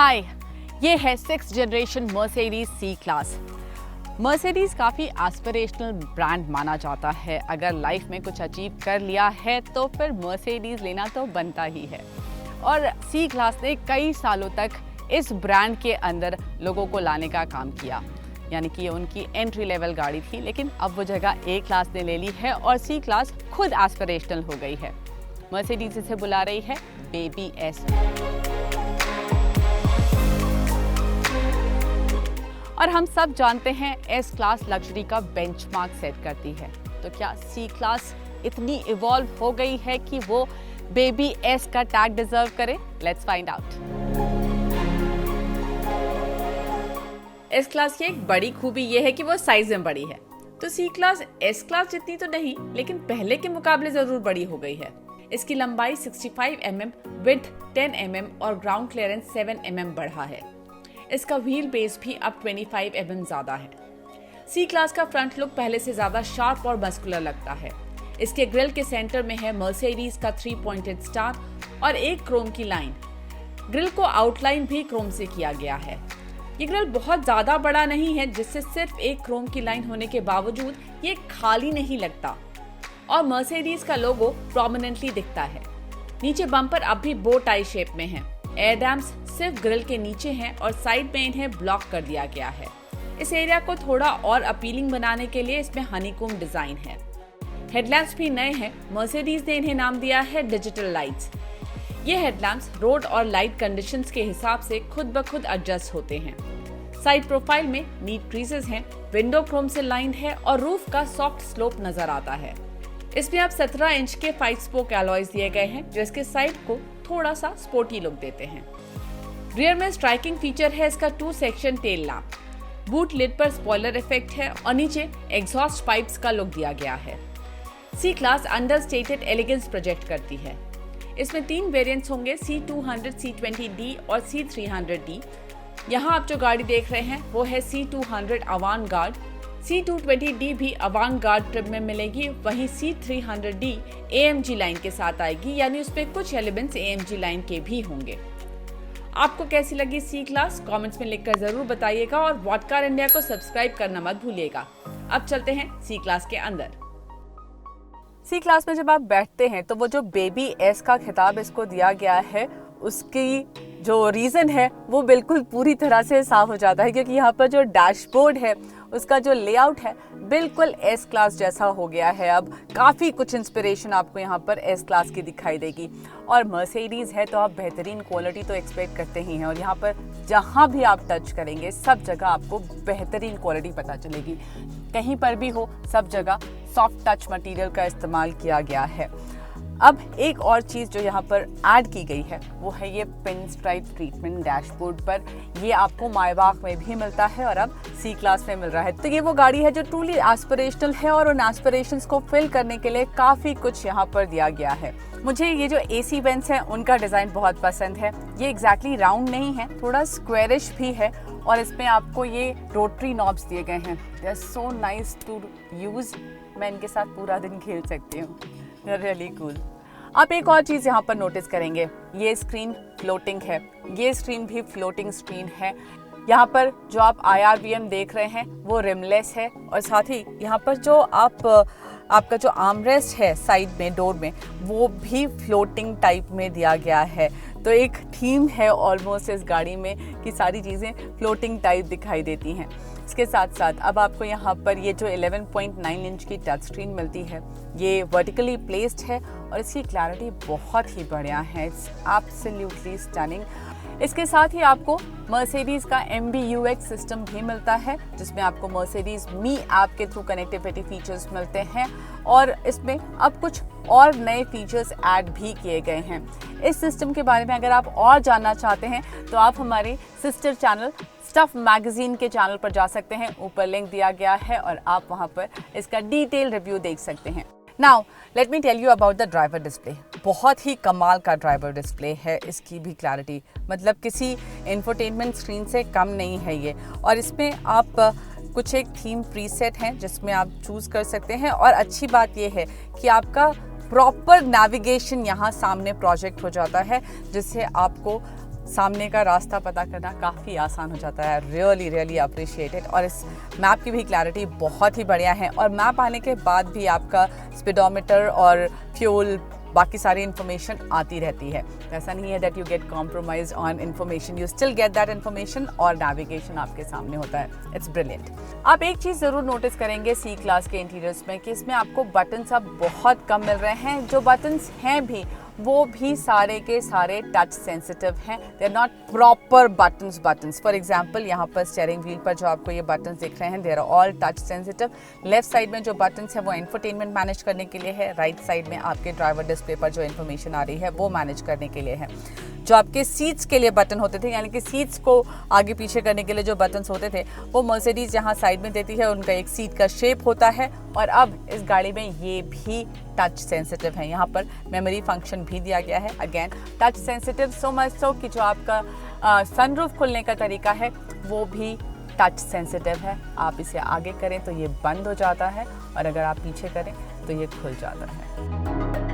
हाय, ये है 6th generation Mercedes C class. Mercedes काफ़ी एस्पिरेशनल ब्रांड माना जाता है। अगर लाइफ में कुछ अचीव कर लिया है तो फिर मर्सिडीज लेना तो बनता ही है। और सी क्लास ने कई सालों तक इस ब्रांड के अंदर लोगों को लाने का काम किया, यानी कि ये उनकी एंट्री लेवल गाड़ी थी, लेकिन अब वो जगह ए क्लास ने ले ली है और सी क्लास खुद एस्पिरेशनल हो गई है। मर्सिडीज इसे बुला रही है बेबी एस। और हम सब जानते हैं एस क्लास लग्जरी का बेंचमार्क सेट करती है। तो क्या सी क्लास इतनी इवॉल्व हो गई है कि वो बेबी एस का टैग डिजर्व करे? Let's find out. S class की एक बड़ी खूबी ये है कि वो साइज में बड़ी है। तो सी क्लास एस क्लास जितनी तो नहीं, लेकिन पहले के मुकाबले जरूर बड़ी हो गई है। इसकी लंबाई 65 mm, विड्थ 10 mm और ग्राउंड क्लियरेंस 7 mm बढ़ा है। इसका व्हील बेस भी अब 25 mm ज्यादा है। सी क्लास का फ्रंट लुक पहले से ज्यादा शार्प और मस्कुलर लगता है। इसके ग्रिल के सेंटर में है मर्सिडीज का 3 पॉइंटेड स्टार और एक क्रोम की लाइन। ग्रिल को आउटलाइन भी क्रोम से किया गया है। ये ग्रिल बहुत ज्यादा बड़ा नहीं है, जिससे सिर्फ एक क्रोम की लाइन होने के बावजूद ये खाली नहीं लगता और मर्सिडीज का लोगो प्रोमिनेंटली दिखता है। नीचे बम्पर अब भी बो टाई शेप में है। एयर डैम्प्स सिर्फ ग्रिल के नीचे हैं और साइड में इन्हें ब्लॉक कर दिया गया है। इस एरिया को थोड़ा और अपीलिंग बनाने के लिए इसमें हनीकॉम्ब डिजाइन है। हेडलैम्प्स भी नए हैं। मर्सिडीज ने इन्हें नाम दिया है डिजिटल लाइट्स। ये हेडलैम्प्स रोड और लाइट कंडीशंस के हिसाब से खुद ब खुद एडजस्ट होते हैं। साइड प्रोफाइल में नीट क्रीजेस हैं, विंडो क्रोम से लाइंड है और रूफ का सॉफ्ट स्लोप नजर आता है। इसमें अब 17 इंच के 5 स्पोक एलॉयज दिए गए हैं, जो इसके साइड को थोड़ा सा स्पोर्टी लुक देते हैं। रियर में स्ट्राइकिंग फीचर है इसका 2 section tail lamp. Boot lid पर स्पॉइलर इफेक्ट है और नीचे एग्जॉस्ट पाइप्स का लुक दिया गया है। सी क्लास अंडरस्टेटेड एलिगेंस प्रोजेक्ट करती है। इसमें 3 वेरिएंट्स होंगे, C200, C20D और C300D। यहाँ आप जो गाड़ी देख रहे हैं वो है C200 अवांगार्ड। C220D भी अवांगार्ड ट्रिम में मिलेगी, वहीं C300D AMG लाइन के साथ आएगी, यानी उसमें कुछ एलिमेंट्स AMG लाइन के भी होंगे। आपको कैसी लगी सी क्लास? कमेंट्स में लिखकर जरूर बताइएगा और व्हाट कार इंडिया को सब्सक्राइब करना मत भूलिएगा। अब चलते हैं सी क्लास के अंदर। सी क्लास में जब आप बैठते हैं तो वो जो बेबी एस का खिताब इसको दिया गया है, उसकी जो रीज़न है वो बिल्कुल पूरी तरह से साफ हो जाता है, क्योंकि यहाँ पर जो डैशबोर्ड है उसका जो लेआउट है बिल्कुल एस क्लास जैसा हो गया है। अब काफ़ी कुछ इंस्पिरेशन आपको यहाँ पर एस क्लास की दिखाई देगी। और मर्सिडीज़ है तो आप बेहतरीन क्वालिटी तो एक्सपेक्ट करते ही हैं, और यहाँ पर जहाँ भी आप टच करेंगे सब जगह आपको बेहतरीन क्वालिटी पता चलेगी। कहीं पर भी हो, सब जगह सॉफ्ट टच मटेरियल का इस्तेमाल किया गया है। अब एक और चीज़ जो यहाँ पर ऐड की गई है वो है ये पिन स्ट्राइप ट्रीटमेंट डैशबोर्ड पर। ये आपको मायबाग में भी मिलता है और अब सी क्लास में मिल रहा है। तो ये वो गाड़ी है जो ट्रूली एस्पिरेशनल है और उन एस्पिरेशंस को फिल करने के लिए काफ़ी कुछ यहाँ पर दिया गया है। मुझे ये जो AC वेंट्स हैं उनका डिज़ाइन बहुत पसंद है। ये एग्जैक्टली राउंड नहीं है, थोड़ा स्क्वेरिश भी है और इसमें आपको ये रोटरी नॉब्स दिए गए हैं। They are so nice to use. मैं इनके साथ पूरा दिन खेल सकती हूँ। They are really cool. आप एक और चीज़ यहाँ पर नोटिस करेंगे, ये स्क्रीन फ्लोटिंग है। ये स्क्रीन भी फ्लोटिंग स्क्रीन है। यहाँ पर जो आप IRBM देख रहे हैं वो रिमलेस है और साथ ही यहाँ पर जो आपका जो आर्मरेस्ट है साइड में डोर में, वो भी फ्लोटिंग टाइप में दिया गया है। तो एक थीम है ऑलमोस्ट इस गाड़ी में कि सारी चीज़ें फ्लोटिंग टाइप दिखाई देती हैं। इसके साथ साथ अब आपको यहाँ पर ये जो 11.9 इंच की टच स्क्रीन मिलती है, ये वर्टिकली प्लेस्ड है और इसकी क्लैरिटी बहुत ही बढ़िया है। It's absolutely stunning. इसके साथ ही आपको मर्सिडीज का MBUX सिस्टम भी मिलता है, जिसमें आपको मर्सिडीज मी ऐप के थ्रू कनेक्टिविटी फीचर्स मिलते हैं और इसमें अब कुछ और नए फीचर्स ऐड भी किए गए हैं। इस सिस्टम के बारे में अगर आप और जानना चाहते हैं तो आप हमारे सिस्टर चैनल स्टफ मैगजीन के चैनल पर जा सकते हैं। ऊपर लिंक दिया गया है और आप वहां पर इसका डिटेल रिव्यू देख सकते हैं। Now let me tell you about the driver display. बहुत ही कमाल का ड्राइवर डिस्प्ले है। इसकी भी क्लैरिटी मतलब किसी इंफोटेनमेंट स्क्रीन से कम नहीं है ये। और इसमें आप कुछ एक थीम प्रीसेट हैं जिसमें आप चूज़ कर सकते हैं। और अच्छी बात ये है कि आपका प्रॉपर नेविगेशन यहाँ सामने प्रोजेक्ट हो जाता है, जिससे आपको सामने का रास्ता पता करना काफ़ी आसान हो जाता है। Really really appreciated. और इस मैप की भी क्लैरिटी बहुत ही बढ़िया है, और मैप आने के बाद भी आपका स्पीडोमीटर और फ्यूल बाकी सारी इन्फॉर्मेशन आती रहती है। ऐसा नहीं है that you get compromise on information, you still get that information, और नेविगेशन आपके सामने होता है। It's brilliant. आप एक चीज़ ज़रूर नोटिस करेंगे सी क्लास के इंटीरियर्स में कि इसमें आपको बटन्स अब बहुत कम मिल रहे हैं। जो बटन्स हैं भी वो भी सारे के सारे टच सेंसिटिव हैं। They are not proper buttons. For example यहाँ पर स्टीयरिंग व्हील पर जो आपको ये बटन्स दिख रहे हैं, they are all touch sensitive. Left side में जो बटन्स है वो इंफोटेनमेंट मैनेज करने के लिए है। राइट साइड में आपके ड्राइवर डिस्प्ले पर जो इन्फॉर्मेशन आ रही है वो मैनेज करने के लिए है। जो आपके सीट्स के लिए बटन होते थे, यानी कि सीट्स को आगे पीछे करने के लिए जो बटन्स होते थे, वो मर्सिडीज यहाँ साइड में देती है, उनका एक सीट का शेप होता है। और अब इस गाड़ी में ये भी टच सेंसिटिव है। यहाँ पर मेमोरी फंक्शन भी दिया गया है। Again touch sensitive, so much so कि जो आपका सनरूफ खुलने का तरीका है वो भी टच सेंसिटिव है। आप इसे आगे करें तो ये बंद हो जाता है, और अगर आप पीछे करें तो ये खुल जाता है।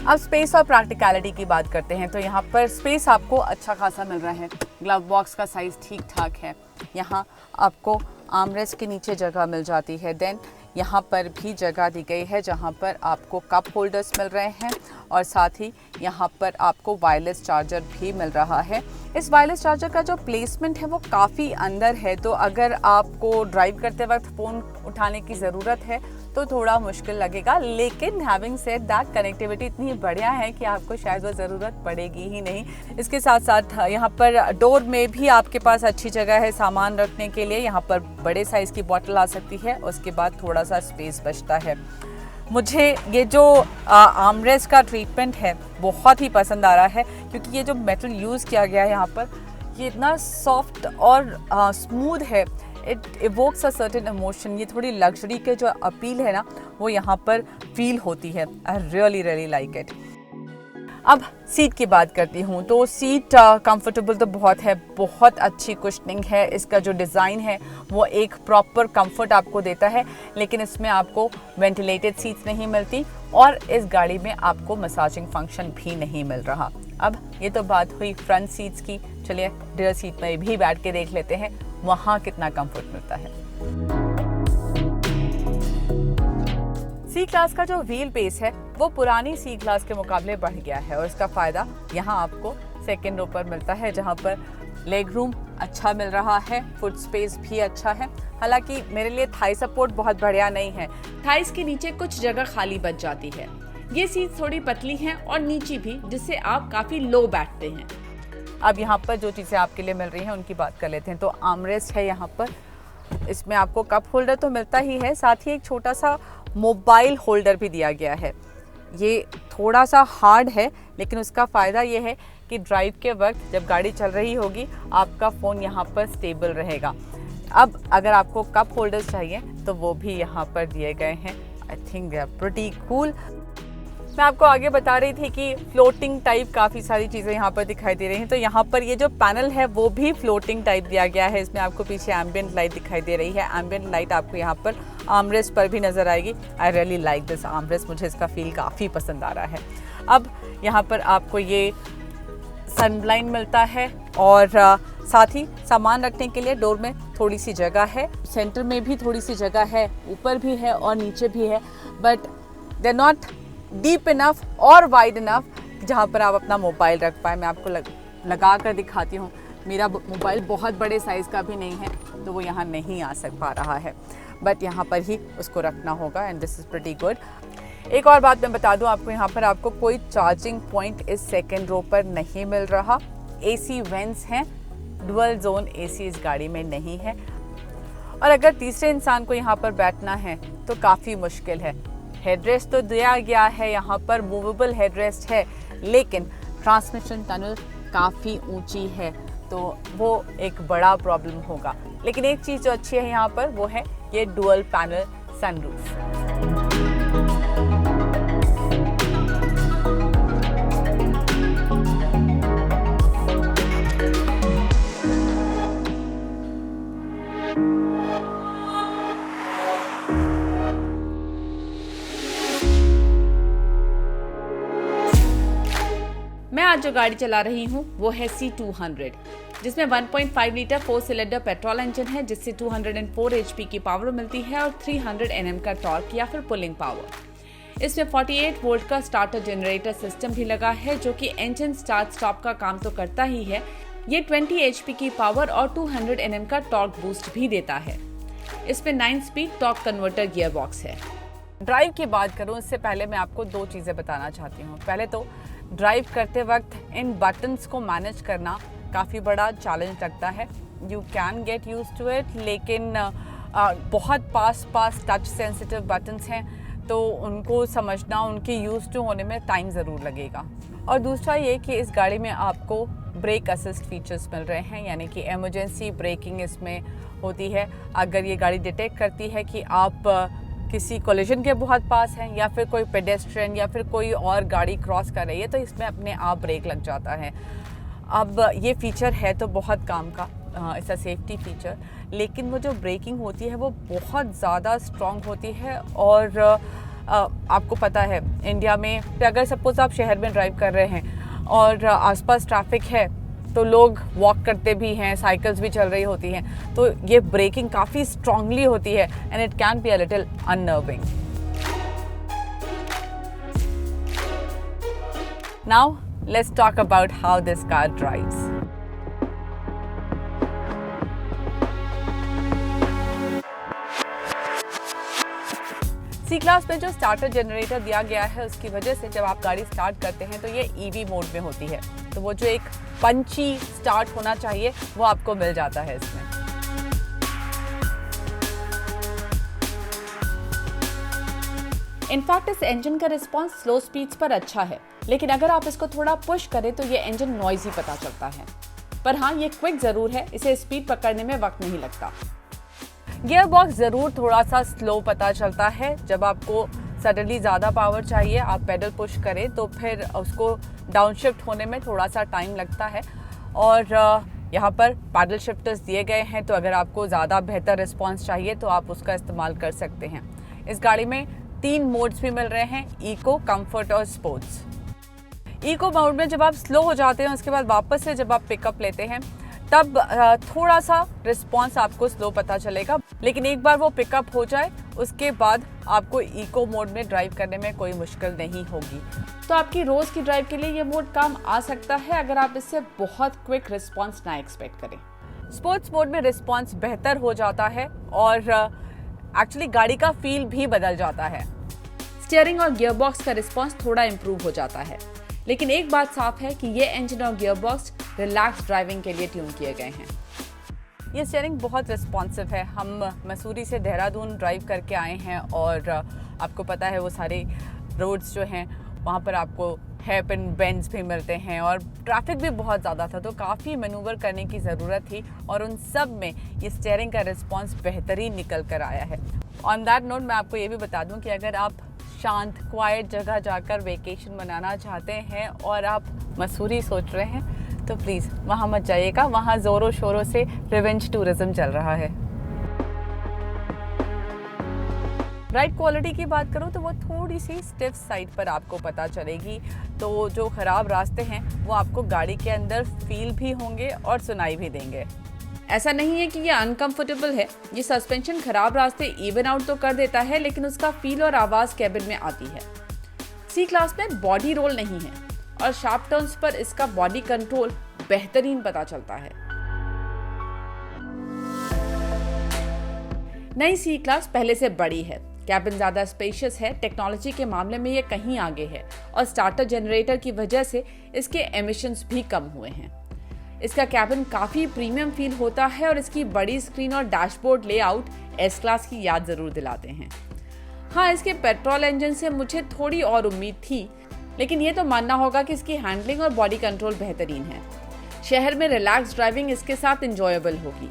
अब स्पेस और प्रैक्टिकलिटी की बात करते हैं, तो यहाँ पर स्पेस आपको अच्छा खासा मिल रहा है। ग्लव बॉक्स का साइज़ ठीक ठाक है। यहाँ आपको आर्मरेस्ट के नीचे जगह मिल जाती है। देन यहाँ पर भी जगह दी गई है जहाँ पर आपको कप होल्डर्स मिल रहे हैं, और साथ ही यहाँ पर आपको वायरलेस चार्जर भी मिल रहा है। इस वायरलेस चार्जर का जो प्लेसमेंट है वो काफ़ी अंदर है, तो अगर आपको ड्राइव करते वक्त फ़ोन उठाने की ज़रूरत है तो थोड़ा मुश्किल लगेगा। लेकिन हैविंग सेड दैट, कनेक्टिविटी इतनी बढ़िया है कि आपको शायद वो ज़रूरत पड़ेगी ही नहीं। इसके साथ साथ यहाँ पर डोर में भी आपके पास अच्छी जगह है सामान रखने के लिए। यहाँ पर बड़े साइज़ की बॉटल आ सकती है, उसके बाद थोड़ा सा स्पेस बचता है। मुझे ये जो आर्मरेस्ट का ट्रीटमेंट है बहुत ही पसंद आ रहा है, क्योंकि ये जो मेटल यूज़ किया गया है यहाँ पर, ये इतना सॉफ्ट और स्मूथ है। It evokes a certain emotion. ये थोड़ी लग्जरी के जो अपील है ना, वो यहाँ पर फील होती है। I really really like it. अब सीट की बात करती हूँ, तो सीट कंफर्टेबल तो बहुत है, बहुत अच्छी कुशनिंग है। इसका जो डिज़ाइन है वो एक प्रॉपर कंफर्ट आपको देता है, लेकिन इसमें आपको वेंटिलेटेड सीट्स नहीं मिलती, और इस गाड़ी में आपको मसाजिंग फंक्शन भी नहीं मिल रहा। अब ये तो बात हुई फ्रंट सीट्स की। चलिए रियर सीट में भी बैठ के देख लेते हैं वहाँ कितना कंफर्ट मिलता है। सी क्लास का जो व्हील बेस है वो पुरानी सी क्लास के मुकाबले बढ़ गया है, और इसका फ़ायदा यहाँ आपको सेकेंड रो पर मिलता है, जहाँ पर लेग रूम अच्छा मिल रहा है, फुट स्पेस भी अच्छा है। हालांकि मेरे लिए थाई सपोर्ट बहुत बढ़िया नहीं है, थाइस के नीचे कुछ जगह खाली बच जाती है। ये सीट थोड़ी पतली हैं और नीची भी, जिससे आप काफ़ी लो बैठते हैं। अब यहाँ पर जो चीज़ें आपके लिए मिल रही हैं उनकी बात कर लेते हैं। तो आर्मरेस्ट है यहाँ पर, इसमें आपको कप होल्डर तो मिलता ही है, साथ ही एक छोटा सा मोबाइल होल्डर भी दिया गया है। ये थोड़ा सा हार्ड है, लेकिन उसका फ़ायदा ये है कि ड्राइव के वक्त जब गाड़ी चल रही होगी आपका फ़ोन यहाँ पर स्टेबल रहेगा। अब अगर आपको कप होल्डर्स चाहिए तो वो भी यहाँ पर दिए गए हैं। I think they are pretty cool. मैं आपको आगे बता रही थी कि फ्लोटिंग टाइप काफ़ी सारी चीज़ें यहाँ पर दिखाई दे रही हैं, तो यहाँ पर ये जो पैनल है वो भी फ्लोटिंग टाइप दिया गया है। इसमें आपको पीछे एम्बियंट लाइट दिखाई दे रही है। एम्बियंट लाइट आपको यहाँ पर आर्मरेस्ट पर भी नज़र आएगी। I really like this armrest, मुझे इसका फील काफ़ी पसंद आ रहा है। अब यहाँ पर आपको ये सनब्लाइंड मिलता है, और साथ ही सामान रखने के लिए डोर में थोड़ी सी जगह है, सेंटर में भी थोड़ी सी जगह है, ऊपर भी है और नीचे भी है, but they not deep enough और वाइड इनफ जहाँ पर आप अपना मोबाइल रख पाए। मैं आपको लगा कर दिखाती हूँ। मेरा मोबाइल बहुत बड़े साइज़ का भी नहीं है, तो वो यहाँ नहीं आ पा रहा है, बट यहाँ पर ही उसको रखना होगा, and this is pretty good. एक और बात मैं बता दूं आपको, यहाँ पर आपको कोई चार्जिंग पॉइंट इस सेकेंड रो पर नहीं मिल रहा। एसी वेंट्स हैं, डुअल जोन एसी इस गाड़ी में नहीं है, और अगर तीसरे इंसान को यहाँ पर बैठना है तो काफ़ी मुश्किल है। हेडरेस्ट तो दिया गया है, यहाँ पर मूवेबल हेडरेस्ट है, लेकिन ट्रांसमिशन टनल काफ़ी ऊंची है, तो वो एक बड़ा प्रॉब्लम होगा। लेकिन एक चीज़ जो अच्छी है यहाँ पर वो है ये डुअल पैनल सनरूफ। आज जो गाड़ी चला रही हूँ वो है C200, जिसमें 1.5 लीटर 4 सिलेंडर पेट्रोल इंजन है, जिससे 204 HP की पावर मिलती है और 300 Nm का टॉर्क या फिर पुलिंग पावर। इसमें 48 वोल्ट का स्टार्टर जनरेटर सिस्टम भी लगा है, जो कि इंजन स्टार्ट स्टॉप का काम तो करता ही है, ये 20 HP की पावर और 200 Nm का टॉर्क बूस्ट भी देता है। इसमें 9 speed torque converter gear box है। ड्राइव की बात करूं इससे पहले मैं आपको दो चीज़ें बताना चाहती हूं। पहले तो ड्राइव करते वक्त इन बटन्स को मैनेज करना काफ़ी बड़ा चैलेंज लगता है। You can get used to it, लेकिन बहुत पास टच सेंसिटिव बटन्स हैं, तो उनको समझना, उनके यूज टू होने में टाइम ज़रूर लगेगा। और दूसरा ये कि इस गाड़ी में आपको ब्रेक असिस्ट फीचर्स मिल रहे हैं, यानी कि इमरजेंसी ब्रेकिंग इसमें होती है। अगर ये गाड़ी डिटेक्ट करती है कि आप किसी कोलिजन के बहुत पास हैं या फिर कोई पेडेस्ट्रियन या फिर कोई और गाड़ी क्रॉस कर रही है, तो इसमें अपने आप ब्रेक लग जाता है। अब ये फीचर है तो बहुत काम का, इट्स अ सेफ्टी फीचर, लेकिन वो जो ब्रेकिंग होती है वो बहुत ज़्यादा स्ट्रॉन्ग होती है। और आपको पता है इंडिया में अगर सपोज आप शहर में ड्राइव कर रहे हैं और आसपास ट्रैफिक है, तो लोग वॉक करते भी हैं, साइकिल्स भी चल रही होती हैं, तो ये ब्रेकिंग काफ़ी स्ट्रांगली होती है and it can be a little unnerving. Now let's talk about how this car drives. C class में जो स्टार्टर जनरेटर दिया गया है, उसकी वजह से जब आप गाड़ी स्टार्ट करते हैं तो ये ईवी मोड में होती है, तो वो जो एक पंची स्टार्ट होना चाहिए वो आपको मिल जाता है इसमें। इनफैक्ट इस इंजन का रिस्पांस स्लो स्पीड्स पर अच्छा है, लेकिन अगर आप इसको थोड़ा पुश करें तो ये इंजन नॉइजी पता चलता है। पर हाँ, ये क्विक जरूर है, इसे स्पीड पकड़ने में वक्त नहीं लगता। गियर बॉक्स जरूर थोड़ा सा स्लो पता चलता है। जब आपको सडनली ज़्यादा पावर चाहिए, आप पेडल पुश करें तो फिर उसको डाउनशिफ्ट होने में थोड़ा सा टाइम लगता है। और यहाँ पर पैडल शिफ्टर्स दिए गए हैं, तो अगर आपको ज़्यादा बेहतर रिस्पांस चाहिए तो आप उसका इस्तेमाल कर सकते हैं। इस गाड़ी में 3 मोड्स भी मिल रहे हैं, इको, कंफर्ट और स्पोर्ट्स। इको मोड में जब आप स्लो हो जाते हैं, उसके बाद वापस से जब आप पिकअप लेते हैं, तब थोड़ा सा रिस्पांस आपको स्लो पता चलेगा, लेकिन एक बार वो पिकअप हो जाए उसके बाद आपको इको मोड में ड्राइव करने में कोई मुश्किल नहीं होगी। तो आपकी रोज की ड्राइव के लिए ये मोड काम आ सकता है, अगर आप इससे बहुत क्विक रिस्पांस ना एक्सपेक्ट करें। स्पोर्ट्स मोड में रिस्पांस बेहतर हो जाता है और एक्चुअली गाड़ी का फील भी बदल जाता है। स्टीयरिंग और गियर बॉक्स का रिस्पांस थोड़ा इंप्रूव हो जाता है, लेकिन एक बात साफ है कि ये इंजन और गियर बॉक्स रिलैक्स ड्राइविंग के लिए ट्यून किए गए हैं। ये स्टीयरिंग बहुत रिस्पॉन्सिव है। हम मसूरी से देहरादून ड्राइव करके आए हैं और आपको पता है वो सारे रोड्स जो हैं वहाँ पर आपको हेयर पिन बेंड्स भी मिलते हैं और ट्रैफिक भी बहुत ज़्यादा था, तो काफ़ी मैनूवर करने की ज़रूरत थी और उन सब में ये स्टीयरिंग का रिस्पॉन्स बेहतरीन निकल कर आया है। ऑन दैट नोट मैं आपको ये भी बता दूँ कि अगर आप शांत क्वाइट जगह जाकर वेकेशन मनाना चाहते हैं और आप मसूरी सोच रहे हैं, तो प्लीज़ वहाँ मत जाइएगा, वहाँ ज़ोरों शोरों से रिवेंज टूरिज्म चल रहा है। राइड क्वालिटी की बात करूँ तो वो थोड़ी सी स्टिफ साइड पर आपको पता चलेगी, तो जो ख़राब रास्ते हैं वो आपको गाड़ी के अंदर फील भी होंगे और सुनाई भी देंगे। ऐसा नहीं है कि ये अनकंफर्टेबल है, ये सस्पेंशन खराब रास्ते इवन आउट तो कर देता है, लेकिन उसका फील और आवाज़ कैबिन में आती है। सी क्लास में बॉडी रोल नहीं है और शार्प टर्न्स पर इसका बॉडी कंट्रोल बेहतरीन पता चलता है। नई सी क्लास पहले से बड़ी है, कैबिन ज्यादा स्पेशियस है, टेक्नोलॉजी के मामले में ये कहीं आगे है और स्टार्टर जनरेटर की वजह से इसके एमिशंस भी कम हुए हैं। इसका कैबिन काफी प्रीमियम फील होता है और इसकी बड़ी स्क्रीन और डैशबोर्ड लेआउट एस क्लास की याद जरूर दिलाते हैं। हाँ, इसके पेट्रोल इंजन से मुझे थोड़ी और उम्मीद थी, लेकिन ये तो मानना होगा कि इसकी हैंडलिंग और बॉडी कंट्रोल बेहतरीन है। शहर में रिलैक्स ड्राइविंग इसके साथ एंजॉयबल होगी।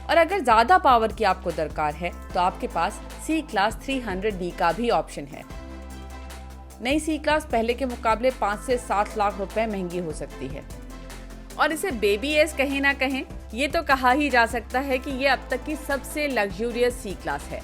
और अगर ज़्यादा पावर की आपको दरकार है तो आपके पास सी क्लास 300D का भी ऑप्शन है। नई सी क्लास पहले के मुकाबले 5 से 7 लाख रुपए महंगी हो सकती है और इसे बेबी एस कहें ना कहें, ये तो कहा ही जा सकता है कि ये अब तक की सबसे लग्जूरियस सी क्लास है।